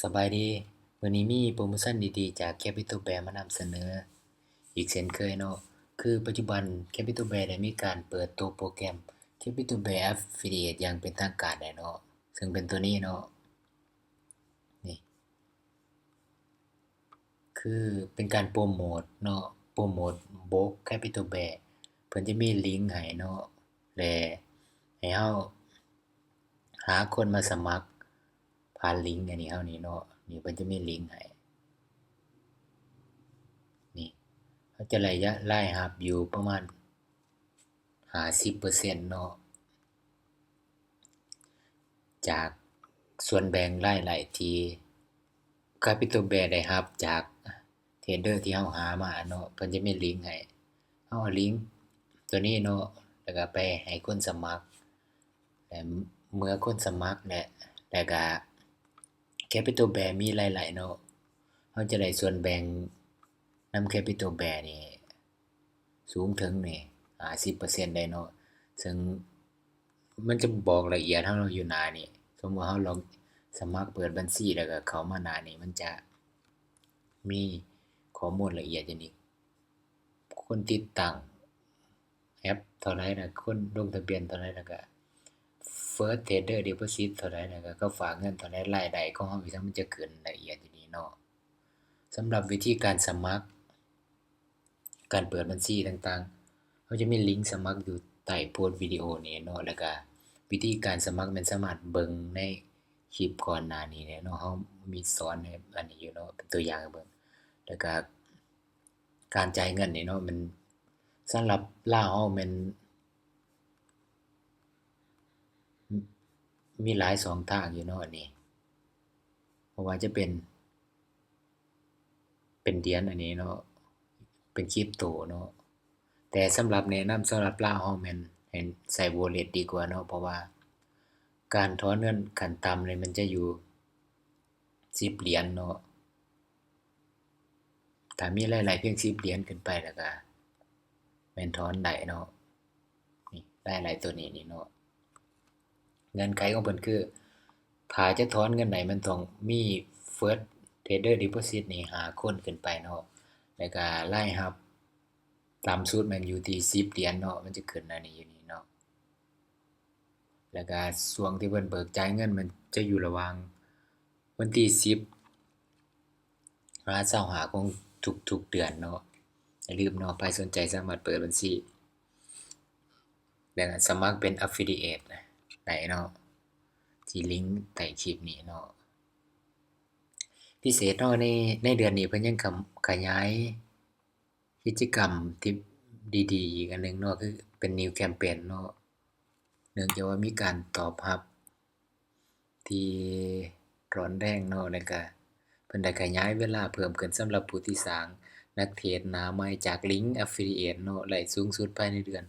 สบายดีมื้อนี้มีโปรโมชันดีๆจาก Capital Bear มานำเสนออีกเช่นเคยเนาะคือปัจจุบัน Capital Bear ได้มีการเปิดตัวโปรแกรม Capital Bear Affiliate อย่างเป็นทางการแล้วเนาะซึ่งเป็นตัวนี้เนาะนี่คือเป็นการโปรโมตเนาะโปรโมตโบรก Capital Bear เพิ่นจะมีลิงก์ให้เนาะและให้เราหาคนมาสมัครผ่านลิงก์อันนี้เฮานี่เนาะนี่เพิ่นจะมีลิงก์ให้นี่เขาจะรายรับอยู่ประมาณ50%เนาะจากส่วนแบ่งรายได้ที่ Capital Bear ได้รับจากเทรดเดอร์ที่เราหามาเนาะเพิ่นจะมีลิงก์ให้เราเอาลิงก์ตัวนี้เนาะแล้วก็ไปให้คนสมัครและเมื่อคนสมัครแล้วก็ Capital Bear มีหลายๆเนาะเราจะได้ส่วนแบ่งนำ Capital Bear นี่สูงถึงนี่50%ได้เนาะซึ่งมันจะบอกละเอียดเราอยู่หน้านี่สมมุติเราลองสมัครเปิดบัญชีแล้วก็เข้ามาหน้านี้มันจะมีข้อมูลละเอียดอยู่นี่คนติดตั้งแอปเท่าไรนะคนลงทะเบียนเท่าไรแล้วก็ First Trader Deposit เท่าไรแล้วก็ฝากเงินเท่าไรรายได้ของเราอีกทั้งมันจะขึ้นละเอียดอยู่นี่เนาะสำหรับวิธีการสมัครการเปิดบัญชีต่างๆเขาจะมีลิงก์สมัครอยู่ใต้โพสต์วิดีโอนี้เนาะแล้วก็วิธีการสมัครมันสามารถเบิ่งในคลิปก่อนหน้านี้ได้เนาะเรามีสอนให้อันนี้อยู่เนาะเป็นตัวอย่างให้เบิ่งแล้วก็การจ่ายเงินนี่เนาะมันสำหรับลาวเราแม่นมีหลายช่องทางอยู่เนาะอันนี้บ่ว่าจะเป็นเหรียญอันนี้เนาะเป็นคริปโตเนาะแต่สำหรับแนะนำสำหรับลาวเราแม่นให้ใช้ Wallet ดีกว่าเนาะเพราะว่าการถอนเงินขั้นต่ำนี่มันจะอยู่10เหรียญเนาะถ้ามีหลายๆเพียง10เหรียญขึ้นไปแล้วก็แม่นถอนได้เนาะนี่หลายๆตัวนี้นี่เนาะเงื่อนไขของเพิ่นคือถ้าจะถอนเงินได้มันต้องมี First Trader Deposit นี่5คนขึ้นไปเนาะแล้วก็รายรับต่ำสุดแม่นอยู่ที่10เหรียญเนาะมันจะขึ้นอันนี้อยู่นี่เนาะแล้วก็ช่วงที่เพิ่นเบิกจ่ายเงินมันจะอยู่ระหว่างวันที่10ถึง25ของทุกๆเดือนเนาะอย่าลืมเนาะใครสนใจสามารถเปิดบัญชีแล้วก็สมัครเป็น Affiliate ได้เนาะที่ลิงก์ใต้คลิปนี้เนาะพิเศษเนาะในเดือนนี้เพิ่นยังขยายกิจกรรมที่ดีๆอีกอันหนึ่งเนาะคือเป็น New Campaign เนาะเนื่องจากว่ามีการตอบรับที่ร้อนแรงเนาะแล้วก็เพิ่นได้ขยายเวลาเพิ่มขึ้นสำหรับผู้ที่สร้างนักเทรดหน้าใหม่จากลิงก์ Affiliate เนาะได้สูงสุดภายในเดือน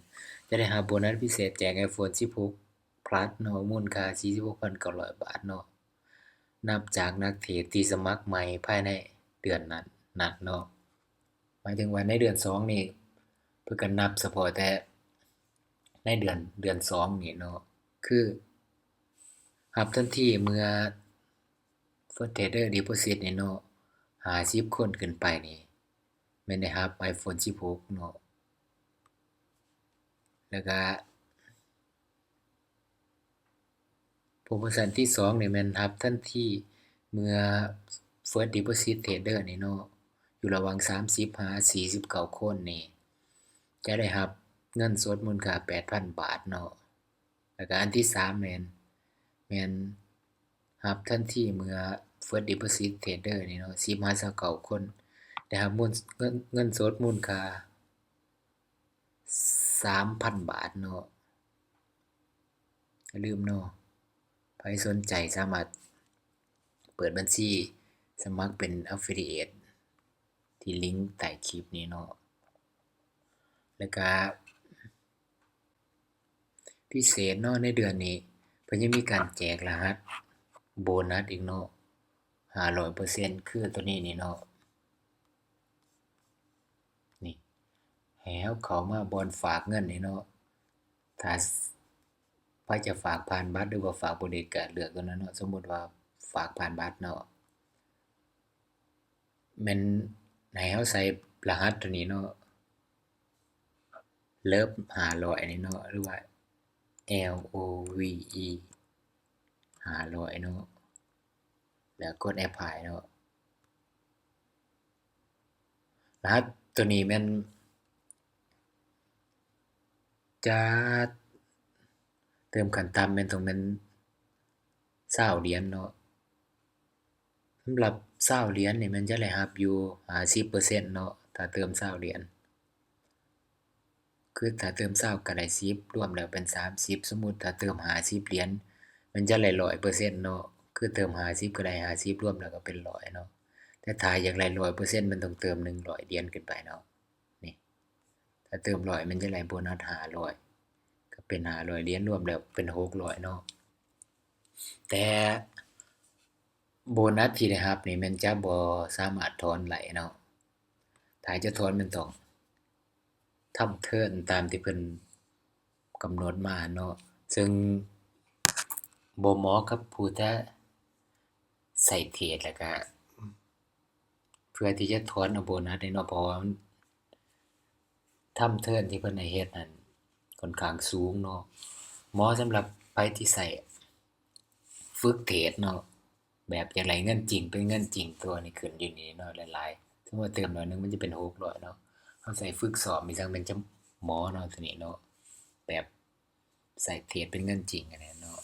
จะได้รับโบนัสพิเศษแจก iPhone 16 Plus เนาะมูลค่า 46,900 บาทเนาะนับจากนักเทรดที่สมัครใหม่ภายในเดือนนั้นเนาะหมายถึงว่าในเดือน2นี่เพิ่นก็นับเฉพาะแต่ในเดือน2นี่เนาะคือรับทันทีเมื่อ First Trader Deposit นี่เนาะ50คนขึ้นไปนี่แม่นได้รับ iPhone 16เนาะแล้วก็โปรโมชันที่2นี่แม่นรับทันทีเมื่อ First Deposit Trader นี่เนาะอยู่ระหว่าง30 49คนนี่จะได้รับเงินสดมูลค่า 8,000 บาทเนาะแล้วก็อันที่3แม่นรับทันทีเมื่อ First Deposit Trader นี่เนาะ15-29คนได้รับเงินสดมูลค่า 3,000 บาทเนาะอย่าลืมเนาะใครสนใจสามารถเปิดบัญชีสมัครเป็น Affiliate ที่ลิงก์ใต้คลิปนี้เนาะแล้วก็พิเศษเนาะในเดือนนี้เพิ่นยังมีการแจกรหัสโบนัสอีกเนาะ500%คือตัวนี้นี่เนาะนี่ให้เราเข้ามาบ่อนฝากเงินนี่เนาะถ้าไผจะฝากผ่านบัตรหรือว่าฝากบ่ได้ก็เลือกตัวนั้นเนาะสมมุติว่าฝากผ่านบัตรเนาะ แม่นให้เราใส่รหัสตัวนี้เนาะเลิฟ500นี่เนาะหรือว่า LOVE 500เนาะแล้วกดแอปพลายเนาะรหัสตัวนี้แม่นจะเติมขั้นต่ำแม่นต้องแม่น20เหรียญเนาะสำหรับ20เหรียญนี่มันจะได้รับอยู่50%เนาะถ้าเติม20เหรียญคือถ้าเติม20ก็ได้10รวมแล้วเป็น30สมมุติถ้าเติม50เหรียญมันจะได้100%เนาะคือเติม50ก็ได้50รวมแล้วก็เป็น100เนาะแต่ถ้าอยากได้100%มันต้องเติม100เหรียญขึ้นไปเนาะนี่ถ้าเติม100มันจะได้โบนัส500ก็เป็น500เหรียญรวมแล้วเป็น600เนาะแต่โบนัสที่ได้รับนี่มันจะบ่สามารถถอนไหลเนาะถ้าจะถอนมันต้องทำเทิร์นตามที่เพิ่นกำหนดมาเนาะซึ่งบ่เหมาะกับผู้ที่ใช้เทรดแล้วก็เพื่อที่จะถอนเอาโบนัสได้เนาะเพราะว่ามันทำเทิร์นที่เพิ่นให้เฮ็ดนั้นค่อนข้างสูงเนาะเหมาะสำหรับไผที่ใช้ฝึกเทรดเนาะแบบอยากได้เงินจริงเป็นเงินจริงตัวนี้ขึ้นอยู่นี่เนาะหลายๆสมมุติว่าเติมร้อยหนึ่งมันจะเป็น600เนาะเราใช้ฝึกซ้อมนี่จั่งมันจะเหมาะเนาะตัวนี้เนาะแบบใช้เทรดเป็นเงินจริงอันนี้เนาะ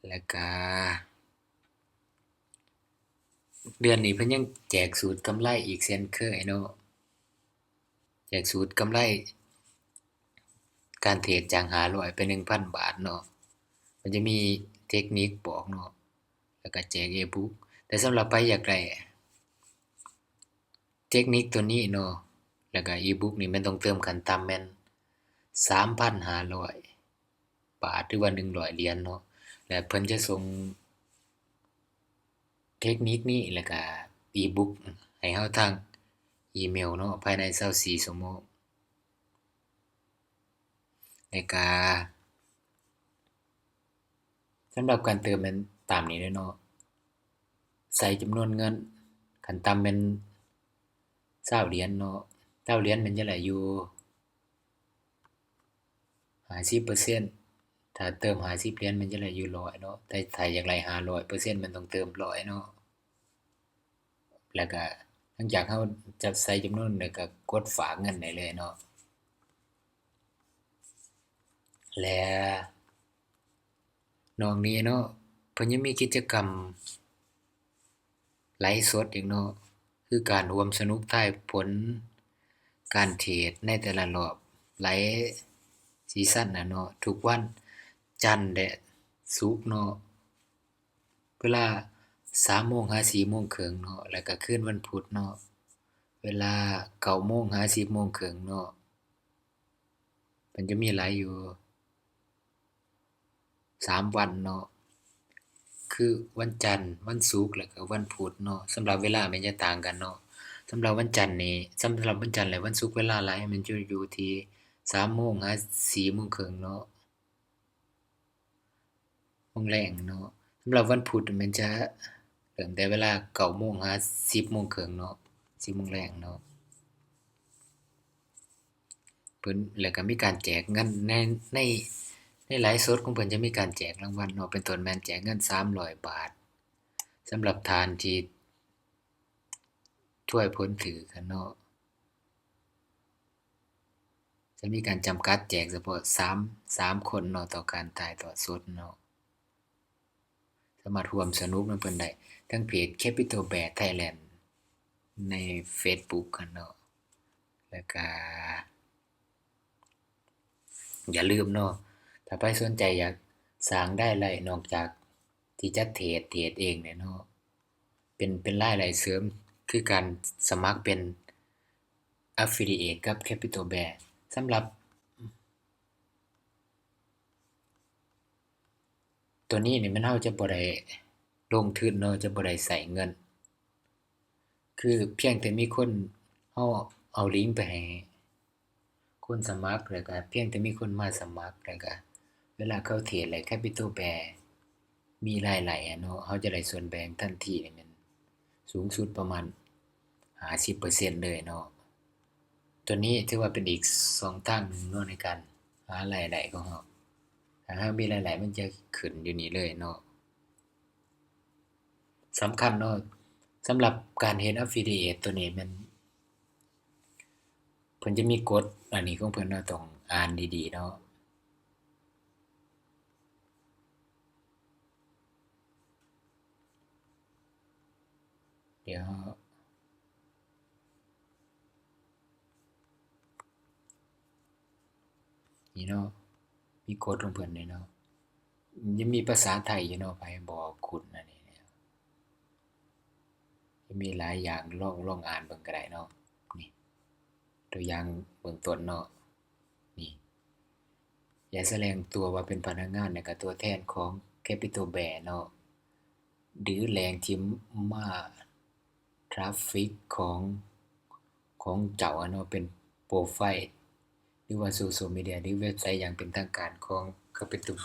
แล้วก็เดือนนี้เพิ่นยังแจกสูตรกำไรอีกเช่นเคยเนาะแจกสูตรกำไรการเทรดจาก500เป็น 1,000 บาทเนาะมันจะมีเทคนิคบอกเนาะแล้วก็แจก e-book แต่สำหรับไผอยากได้เทคนิคตัวนี้เนาะแล้วก็ e-book นี่มันต้องเติมขั้นต่ำแม่น 3,500 บาทหรือว่า100เหรียญเนาะแล้วเพิ่นจะส่งเทคนิคนี้แล้วก็ e-book ให้เราทางอีเมลเนาะภายใน24ชั่วโมงแล้วก็สำหรับการเติมแม่นตามนี้เลยเนาะใส่จำนวนเงินขั้นต่ำแม่น20เหรียญเนาะ20เหรียญมันจะได้อยู่50%ถ้าเติม50เหรียญมันจะได้อยู่100เนาะแต่ถ้าอยากได้500%มันต้องเติม100เนาะแล้วก็หลังจากเราจะใส่จำนวนแล้วก็กดฝากเงินได้เลยเนาะและนอกนี้เนาะเพิ่นยังมีกิจกรรมไลฟ์สดอีกเนาะคือการร่วมสนุกทายผลการเทรดในแต่ละรอบไลฟ์ซีซันน่ะเนาะทุกวันจันทร์และศุกร์เนาะเวลา3โมงหา4โมงครึ่งเนาะแล้วก็คืนวันพุธเนาะเวลา9โมงหา10โมงครึ่งเนาะมันจะมีไลฟ์อยู่3วันเนาะคือวันจันทร์วันศุกร์แล้วก็วันพุธเนาะสำหรับเวลามันจะต่างกันเนาะสำหรับวันจันทร์นี่สำหรับวันจันทร์และวันศุกร์เวลาไลฟ์มันจะอยู่ที่3โมงหา4โมงครึ่งเนาะโมงแลงเนาะสำหรับวันพุธมันจะเริ่มแต่เวลา9โมงหา10โมงครึ่งเนาะ10โมงแลงเนาะเพิ่นแล้วก็มีการแจกเงินในในไลฟ์สดของเพิ่นจะมีการแจกรางวัลเนาะเป็นต้นแม่นแจกเงิน300บาทสำหรับทานที่ถ้วยพ้นถือกันเนาะจะมีการจำกัดแจกเฉพาะ3คนเนาะต่อการถ่ายทอดสดเนาะสามารถร่วมสนุกนำเพิ่นได้ทั้งเพจ Capital Bear Thailand ในเฟซบุ๊กกันเนาะแล้วก็อย่าลืมเนาะถ้าไผสนใจอยากสร้างรายได้นอกจากที่จะเทรดเองเนี่ยเนาะเป็นรายได้เสริมคือการสมัครเป็น Affiliate กับ Capital Bear สำหรับตัวนี้นี่มันเราจะบ่ได้ลงทุนเนาะจะบ่ได้ใช้เงินคือเพียงแต่มีคนเราเอาลิงก์ไปให้คนสมัครแล้วก็เพียงแต่มีคนมาสมัครแล้วก็เวลาเขาเทรดแล้ว Capital Bear มีรายไหลอะเนาะเราจะได้ส่วนแบ่งทันทีนี่แม่น สูงสุดประมาณ50%เลยเนาะตัวนี้ถือว่าเป็นอีก2ทางหนึ่งเนาะในการหารายได้ของเราถ้าเรามีรายได้มันจะขึ้นอยู่นี่เลยเนาะสำคัญเนาะสำหรับการเฮ็ด Affiliate ตัวนี้มันเพิ่นจะมีกฎอันนี้ของเพิ่นเนาะต้องอ่านดีๆเนาะเดี๋ยวนี่เนาะมีกฎของเพิ่นด้วยเนาะยังมีภาษาไทยอยู่เนาะไผบ่คุ้นอันนี้เนี่ยมีหลายอย่างลองอ่านเบิ่งก็ได้เนาะนี่ตัวอย่างเบื้องต้นเนาะนี่อย่าแสดงตัวว่าเป็นพนักงานแล้วก็ตัวแทนของ Capital Bear เนาะหรือแหล่งที่มาทราฟฟิกของเจ้าอะเนาะเป็นโปรไฟล์หรือว่าโซเชียลมีเดียหรือเว็บไซต์อย่างเป็นทางการของ Capital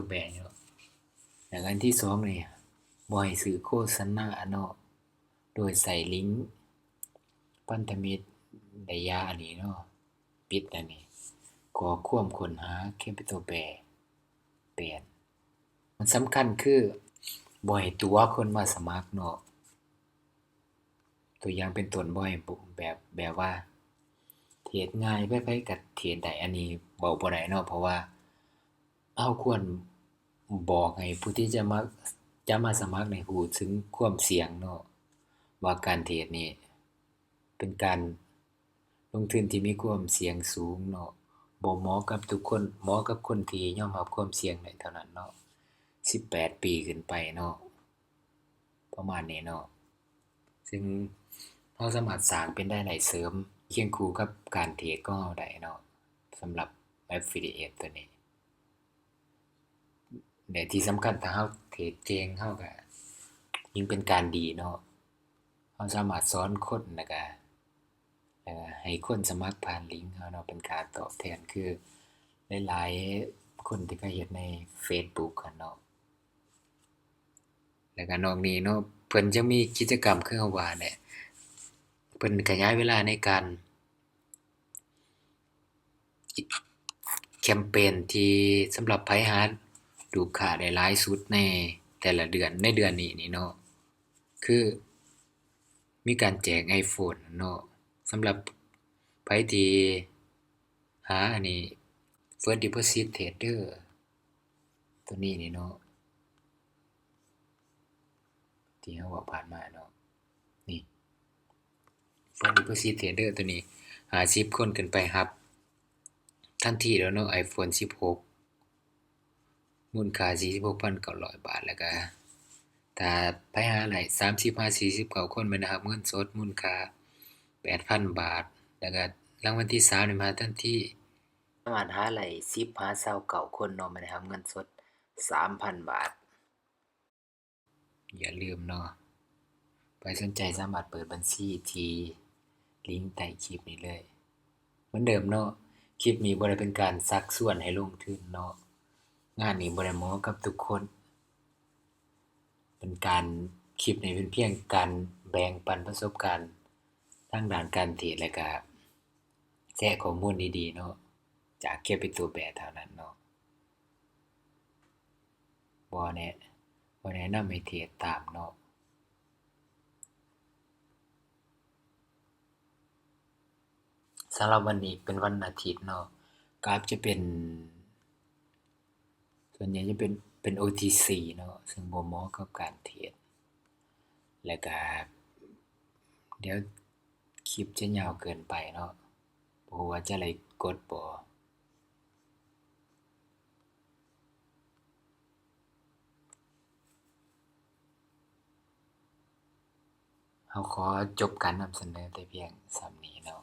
Bear เนาะแล้วอันที่2นี่บ่ให้สื่อโฆษณาเนาะโดยใส่ลิงก์พันธมิตรได้ยาอันนี้เนาะปิดอันนี้ขอความค้นหา Capital Bear เปลี่ยนมันสำคัญคือบ่ให้ตัวคนมาสมัครเนาะตัวอย่างเป็นต้นบ่ให้แบบว่าเทรดง่ายไผๆก็เทรดได้อันนี้เว้าบ่ได้เนาะเพราะว่าเราควรบอกให้ผู้ที่จะมาสมัครนี่รู้ถึงความเสี่ยงเนาะว่าการเทรดนี่เป็นการลงทุนที่มีความเสี่ยงสูงเนาะบ่เหมาะกับทุกคนเหมาะกับคนที่ยอมรับความเสี่ยงได้เท่านั้นเนาะ18ปีขึ้นไปเนาะประมาณนี้เนาะซึ่งเราสามารถสร้างเป็นรายได้เสริมเคียงคู่กับการเทรดของเราได้เนาะสำหรับ Affiliate ตัวนี้และที่สำคัญถ้าเราเทรดเก่งเราก็ยิ่งเป็นการดีเนาะเราสามารถสอนคนแล้วก็ให้คนสมัครผ่านลิงก์เราเนาะเป็นการตอบแทนคือหลายๆคนที่เขาเฮ็ดในเฟซบุ๊กอะเนาะแล้วก็นอกนี้เนาะเพิ่นยังมีกิจกรรมคือเราว่าแหละเพิ่นขยายเวลาในการแคมเปญที่สำหรับไผหาลูกค้าได้หลายสุดในแต่ละเดือนในเดือนนี้นี่เนาะคือมีการแจก iPhone เนาะสำหรับไผที่หาอันนี้ First Deposit Trader ตัวนี้นี่เนาะที่เราเว้าผ่านมาเนาะนี่ First Deposit Trader ตัวนี้50คนขึ้นไปรับทันทีแล้วเนาะ iPhone 16มูลค่า 46,900 บาทแล้วก็ถ้าไผหาได้30-49คนแม่นรับเงินสดมูลค่า 8,000 บาทแล้วก็รางวัลที่3นี่มาทันทีสามารถหาได้10-29คนเนาะแม่นรับเงินสด 3,000 บาทอย่าลืมเนาะใครสนใจสามารถเปิดบัญชีที่ลิงก์ใต้คลิปนี้เลยเหมือนเดิมเนาะคลิปนี้บ่ได้เป็นการชักชวนให้ลงทุนเนาะงานนี้บ่ได้เหมาะกับทุกคนเป็นการคลิปนี้เป็นเพียงการแบ่งปันประสบการณ์ทางด้านการเทรดและก็แชร์ข้อมูลดีๆเนาะจาก Capital Bear เท่านั้นเนาะบ่แนะบ่แนะนำให้เทรดตามเนาะสำหรับวันนี้เป็นวันอาทิตย์เนาะก็อาจจะเป็นส่วนใหญ่จะเป็น OTC เนาะซึ่งบ่เหมาะกับการเทรดแล้วก็เดี๋ยวคลิปจะยาวเกินไปเนาะบ่รู้ว่าจะได้กดบ่เราขอจบการนำเสนอแต่เพียงส่ำนี้เนาะ